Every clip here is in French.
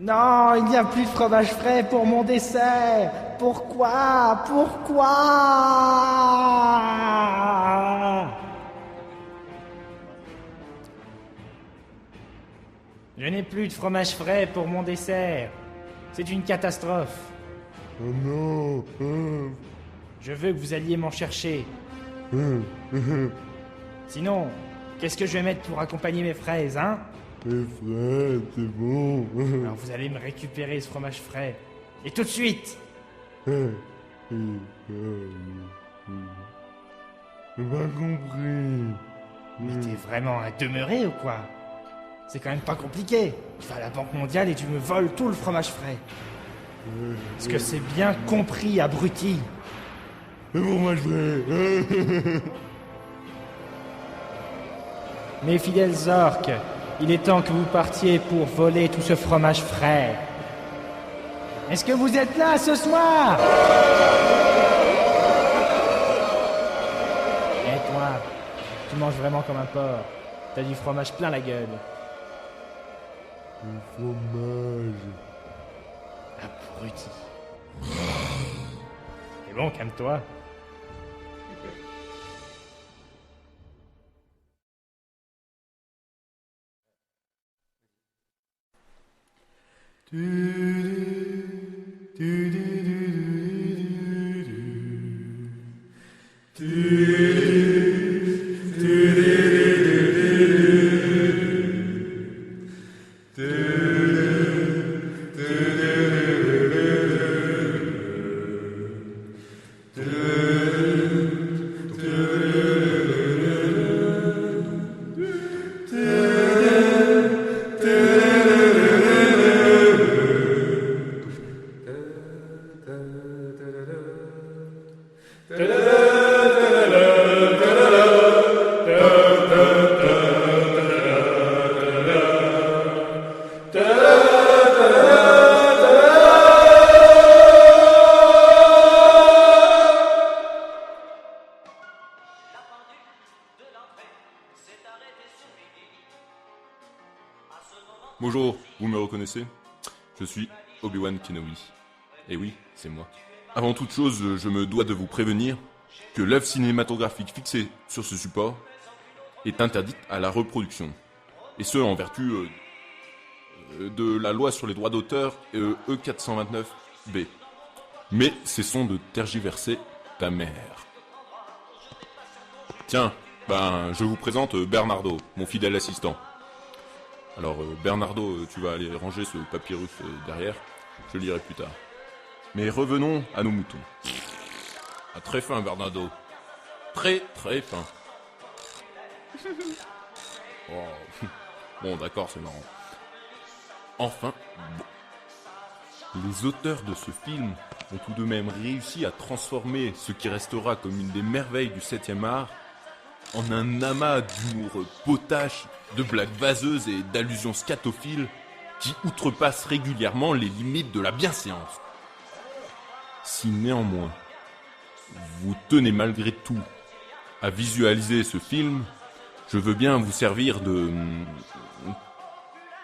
Non, il n'y a plus de fromage frais pour mon dessert. Pourquoi? Je n'ai plus de fromage frais pour mon dessert. C'est une catastrophe. Oh non. Je veux que vous alliez m'en chercher. Sinon, qu'est-ce que je vais mettre pour accompagner mes fraises, hein? Les fraises, c'est bon. Alors vous allez me récupérer ce fromage frais. Et tout de suite! J'ai pas compris. Mais t'es vraiment un demeuré ou quoi? C'est quand même pas compliqué. Tu vas à la Banque mondiale et tu me voles tout le fromage frais. Est-ce que c'est bien compris, abruti? Mais bon, moi je vais. Mes fidèles orques, il est temps que vous partiez pour voler tout ce fromage frais. Est-ce que vous êtes là ce soir? Et toi, tu manges vraiment comme un porc. T'as du fromage plein la gueule. Le fromage. Abruti. C'est bon, calme-toi. Bonjour, vous me reconnaissez? Je suis Obi-Wan Kenobi. Et oui, c'est moi. Avant toute chose, je me dois de vous prévenir que l'œuvre cinématographique fixée sur ce support est interdite à la reproduction. Et ce, en vertu de la loi sur les droits d'auteur E429B. Mais cessons de tergiverser ta mère. Tiens, je vous présente Bernardo, mon fidèle assistant. Alors, Bernardo, tu vas aller ranger ce papyrus derrière. Je le lirai plus tard. Mais revenons à nos moutons. Ah, très fin, Bernardo. Très, très fin. Oh. Bon, d'accord, c'est marrant. Enfin, bon. Les auteurs de ce film ont tout de même réussi à transformer ce qui restera comme une des merveilles du 7e art en un amas d'humour potache, de blagues vaseuses et d'allusions scatophiles qui outrepassent régulièrement les limites de la bienséance. Si néanmoins, vous tenez malgré tout à visualiser ce film, je veux bien vous servir de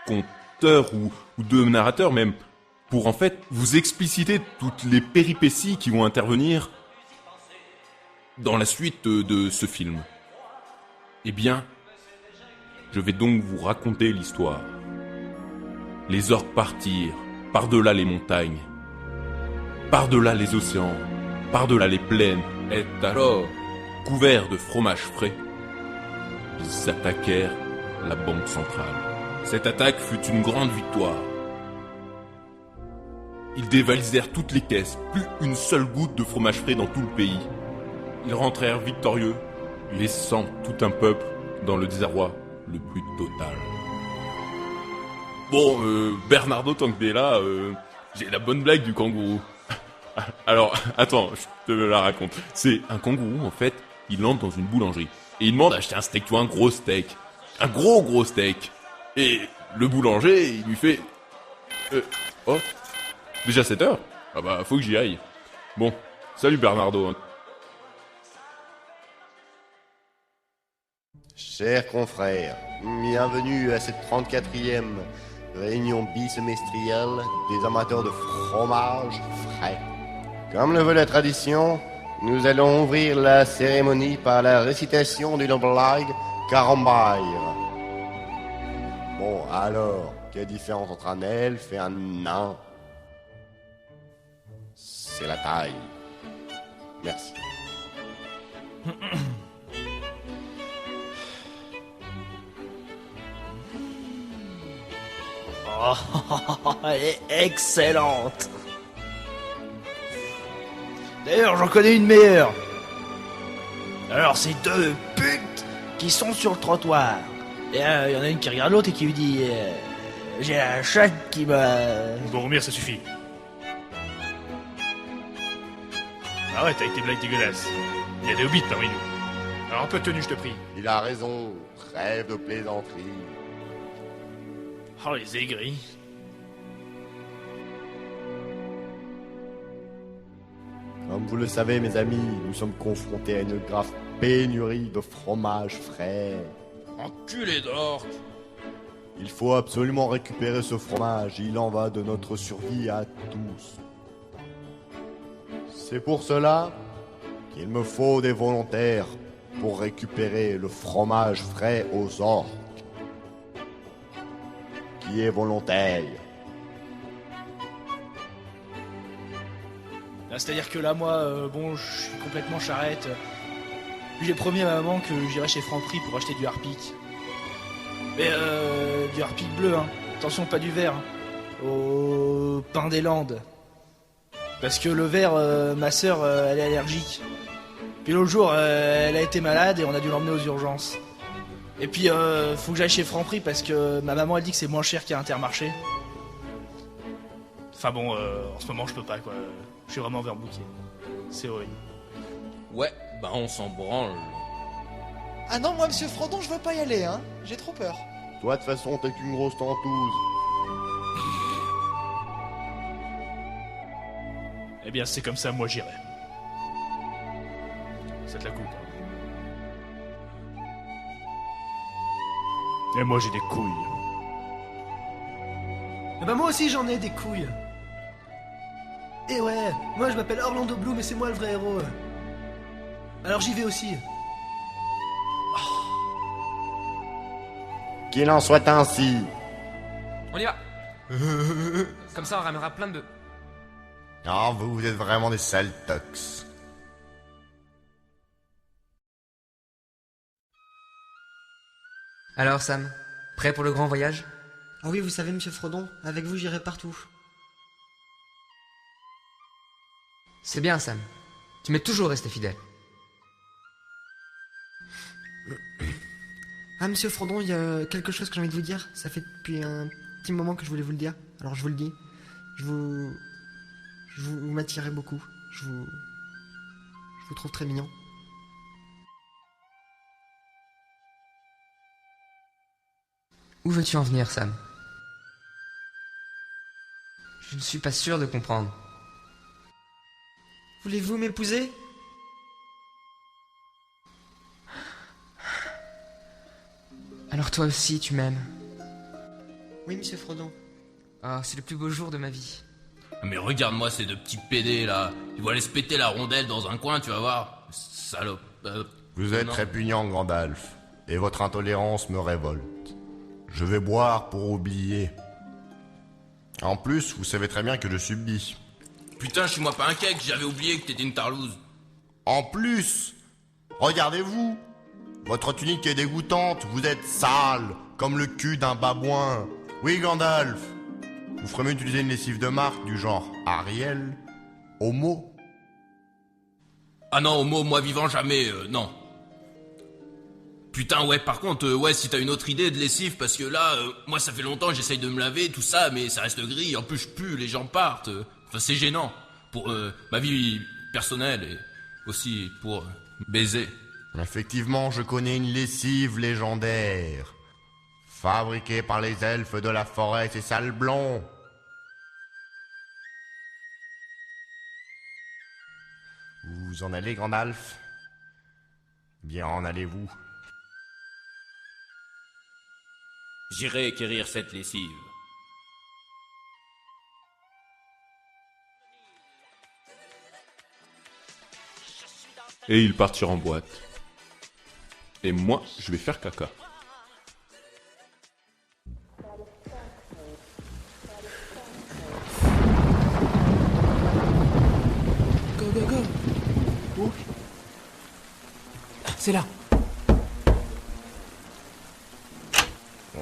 conteur ou de narrateur même, pour en fait vous expliciter toutes les péripéties qui vont intervenir dans la suite de ce film. Eh bien, je vais donc vous raconter l'histoire. Les orques partirent par-delà les montagnes, par-delà les océans, par-delà les plaines, et alors, couverts de fromage frais, ils attaquèrent la banque centrale. Cette attaque fut une grande victoire. Ils dévalisèrent toutes les caisses, plus une seule goutte de fromage frais dans tout le pays. Ils rentrèrent victorieux, laissant tout un peuple dans le désarroi le plus total. Bon, Bernardo, tant que t'es là, j'ai la bonne blague du kangourou. Alors, attends, je te la raconte. C'est un kangourou, en fait, il entre dans une boulangerie. Et il demande d'acheter un steak, tu vois, un gros steak. Un gros steak. Et le boulanger, il lui fait... Oh, déjà 7 heures? Ah bah, faut que j'y aille. Bon, salut Bernardo. Chers confrères, bienvenue à cette 34e réunion bisemestrielle des amateurs de fromage frais. Comme le veut la tradition, nous allons ouvrir la cérémonie par la récitation d'une blague carambaire. Bon, alors, quelle différence entre un elfe et un nain? C'est la taille. Merci. Oh, elle est excellente. D'ailleurs, j'en connais une meilleure. Alors, c'est deux putes qui sont sur le trottoir. Et il y en a une qui regarde l'autre et qui lui dit j'ai la chatte qui m'a... Boromir, ça suffit. Arrête avec tes blagues dégueulasses. Il y a des hobbits parmi nous. Alors un peu de tenue, je te prie. Il a raison, trêve de plaisanterie. Oh, les aigris. Comme vous le savez, mes amis, nous sommes confrontés à une grave pénurie de fromage frais. Enculé d'orque. Il faut absolument récupérer ce fromage, il en va de notre survie à tous. C'est pour cela qu'il me faut des volontaires pour récupérer le fromage frais aux orques. Qui est volontaire? C'est-à-dire que là, moi, bon, je suis complètement charrette. J'ai promis à ma maman que j'irais chez Franprix pour acheter du harpic. Mais du harpic bleu, hein. Attention, pas du vert. Hein. Au pain des Landes. Parce que le vert, ma sœur, elle est allergique. Puis l'autre jour, elle a été malade et on a dû l'emmener aux urgences. Et puis, faut que j'aille chez Franprix parce que ma maman, elle dit que c'est moins cher qu'à Intermarché. Enfin bon, en ce moment, je peux pas, quoi. Je suis vraiment overbooké. C'est horrible. Ouais, bah on s'en branle. Ah non, moi, monsieur Frodon, je veux pas y aller, hein. J'ai trop peur. Toi, de toute façon, t'es qu'une grosse tentouse. Eh bien, c'est comme ça, moi, j'irai. Ça te la coupe. Hein. Et moi, j'ai des couilles. Eh ben moi aussi j'en ai des couilles. Et ouais, moi je m'appelle Orlando Bloom et c'est moi le vrai héros. Alors j'y vais aussi. Qu'il en soit ainsi. On y va. Comme ça, on ramènera plein de... Ah, vous êtes vraiment des sales tox. Alors, Sam, prêt pour le grand voyage? Ah oui, vous savez, monsieur Frodon, avec vous j'irai partout. C'est bien, Sam. Tu m'es toujours resté fidèle. Ah, monsieur Frodon, il y a quelque chose que j'ai envie de vous dire. Ça fait depuis un petit moment que je voulais vous le dire. Alors je vous le dis. Vous m'attirez beaucoup. Je vous trouve très mignon. Où veux-tu en venir, Sam? Je ne suis pas sûr de comprendre. Voulez-vous m'épouser? Alors toi aussi, tu m'aimes. Oui, monsieur Frodon. Ah, c'est le plus beau jour de ma vie. Mais regarde-moi ces deux petits pédés là. Ils vont aller se péter la rondelle dans un coin, tu vas voir. Salope. Vous êtes non. répugnant, Gandalf, et votre intolérance me révolte. Je vais boire pour oublier. En plus, vous savez très bien que je subis. Putain, je suis moi pas un cake, j'avais oublié que t'étais une tarlouse. En plus, regardez-vous. Votre tunique est dégoûtante, vous êtes sale, comme le cul d'un babouin. Oui, Gandalf. Vous ferez mieux d'utiliser une lessive de marque du genre Ariel, Homo. Ah non, homo, moi vivant jamais, non. Putain, ouais, par contre, ouais, si t'as une autre idée de lessive, parce que là, moi ça fait longtemps que j'essaye de me laver, tout ça, mais ça reste gris, en plus je pue, les gens partent. Enfin, c'est gênant. Pour ma vie personnelle et aussi pour baiser. Effectivement, je connais une lessive légendaire. Fabriquée par les elfes de la forêt, c'est sale blond. Vous en allez, Gandalf? Bien, en allez-vous? J'irai acquérir cette lessive. Et ils partirent en boîte. Et moi, je vais faire caca. Go, go, go. Où? C'est là.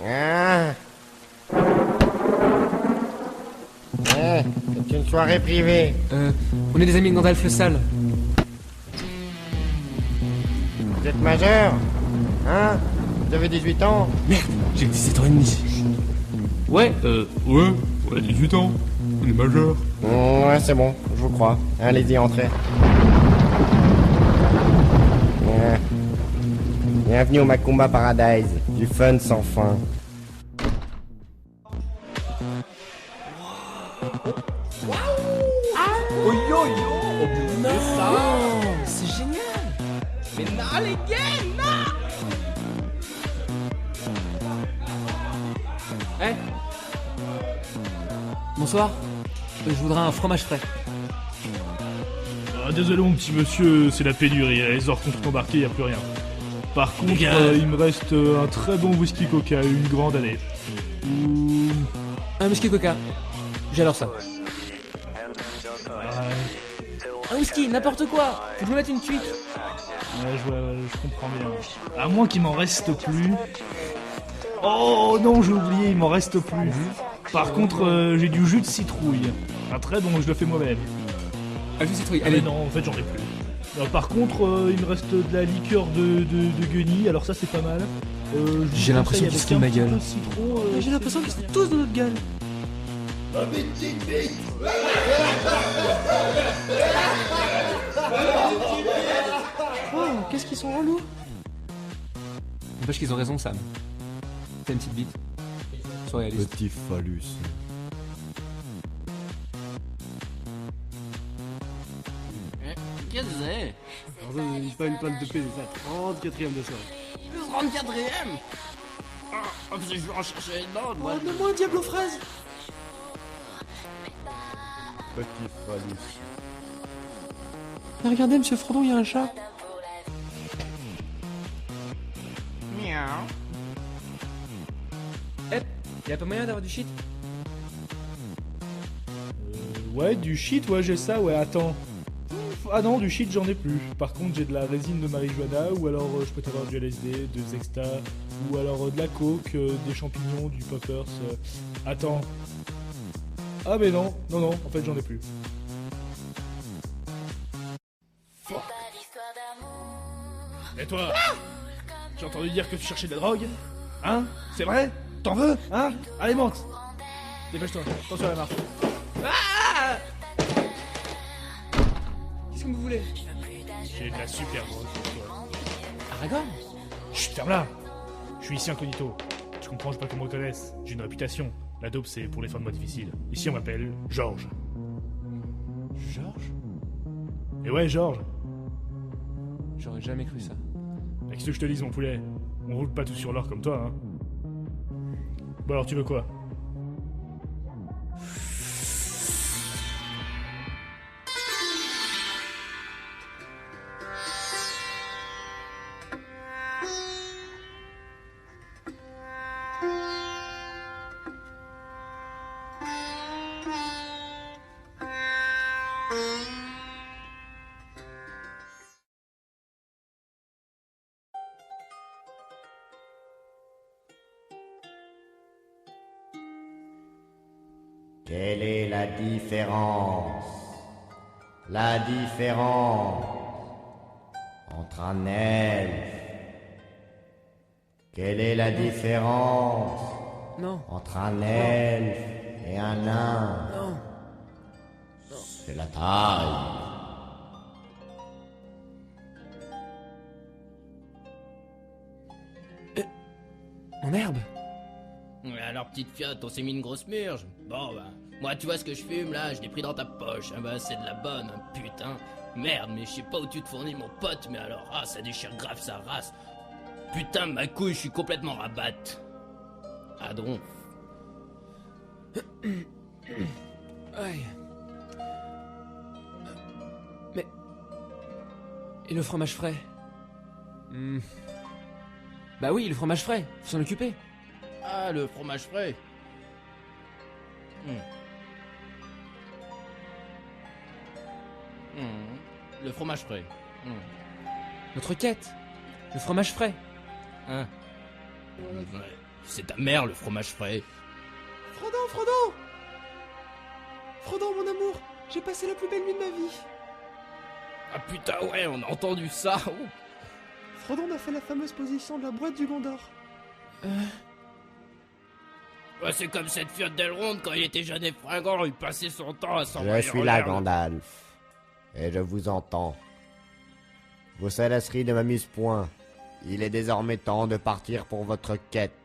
Ah. C'est une soirée privée. On est des amis de Gandalf le Sale. Vous êtes majeur? Hein? Vous avez 18 ans? Merde, j'ai 17h30. Ouais, on a 18 ans. On est majeur. Ouais, c'est bon, je vous crois. Allez-y, entrez. Bienvenue au Macumba Paradise. Du fun sans fin. c'est génial. Mais non, les gars, non. Eh. Bonsoir. Je voudrais un fromage frais. Ah, désolé mon petit monsieur, c'est la pénurie. Les heures contre embarquées, y a plus rien. Par contre, il me reste un très bon whisky coca, une grande année. Un whisky coca. J'adore ça. Ah, Un whisky, n'importe quoi. Faut que je me mette une cuite. ouais, je comprends bien. À moins qu'il m'en reste plus. Oh non, j'ai oublié, il m'en reste plus. Par contre, j'ai du jus de citrouille. Un très bon, je le fais moi-même. Un jus de citrouille. Allez, Allez. non, en fait, j'en ai plus. Par contre, il me reste de la liqueur de guenille, alors ça c'est pas mal. J'ai l'impression qu'ils se foutent de ma gueule. J'ai l'impression qu'ils sont tous de notre gueule. Oh, qu'est-ce qu'ils sont relous. N'empêche qu'ils ont raison, Sam. T'as une petite bite. Sois réaliste. Petit phallus. Qu'est-ce que c'est? Il pas une panne de paix, c'est la 34e de soirée. Le 34ème. Ah, je vais en chercher une autre, moi. Donne-moi un diable aux fraises. Petit phallus. Mais regardez, monsieur Frodon, il y a un chat. Miaou. Eh, y a pas moyen d'avoir du shit? Ouais, du shit, ouais, j'ai ça, ouais, attends. Ah non, du shit, j'en ai plus. Par contre, j'ai de la résine de marijuana, ou alors je peux t'avoir du LSD, de Zexta, ou alors de la coke, des champignons, du poppers. Attends. Ah mais non, en fait, j'en ai plus. Fuck. Et toi j'ai entendu dire que tu cherchais de la drogue? Hein? C'est vrai? T'en veux? Hein? Allez, monte! Dépêche-toi, attention à la marche. Qu'est-ce que vous voulez? J'ai de la super drogue pour toi. Aragorn? Chut, ferme-la! Je suis ici incognito. Tu comprends, je veux pas qu'on me reconnaisse. J'ai une réputation. La dope, c'est pour les fins de mois difficiles. Ici, on m'appelle Georges. Georges? Et ouais, Georges. J'aurais jamais cru ça. Qu'est-ce que je te dise, mon poulet? On roule pas tout sur l'or comme toi, hein. Bon, alors, tu veux quoi? Quelle est la différence? La différence entre un elfe. Quelle est la différence Non. entre un elfe et un nain? Non. C'est la taille. En herbe? Alors petite fiotte, on s'est mis une grosse murge. Bon bah, moi tu vois ce que je fume là, je l'ai pris dans ta poche. Ah bah c'est de la bonne, hein, putain. Merde, mais je sais pas où tu te fournis mon pote, mais alors, ah ça déchire grave sa race. Putain, ma couille, je suis complètement rabatte. Ah donc. Ouais. Mais... Et le fromage frais? Bah oui, le fromage frais, faut s'en occuper. Ah, le fromage frais. Le fromage frais. Notre quête, le fromage frais. Hein? Ouais. C'est ta mère, le fromage frais. Frodon! Frodon, mon amour, j'ai passé la plus belle nuit de ma vie. Ah putain, ouais, on a entendu ça. Ouh. Frodon m'a fait la fameuse position de la boîte du Gondor. Ouais, c'est comme cette fiotte d'Elrond quand il était jeune et fringant, il passait son temps à Je s'envoyer suis en là, l'air. Gandalf. Et je vous entends. Vos salaceries ne m'amusent point. Il est désormais temps de partir pour votre quête.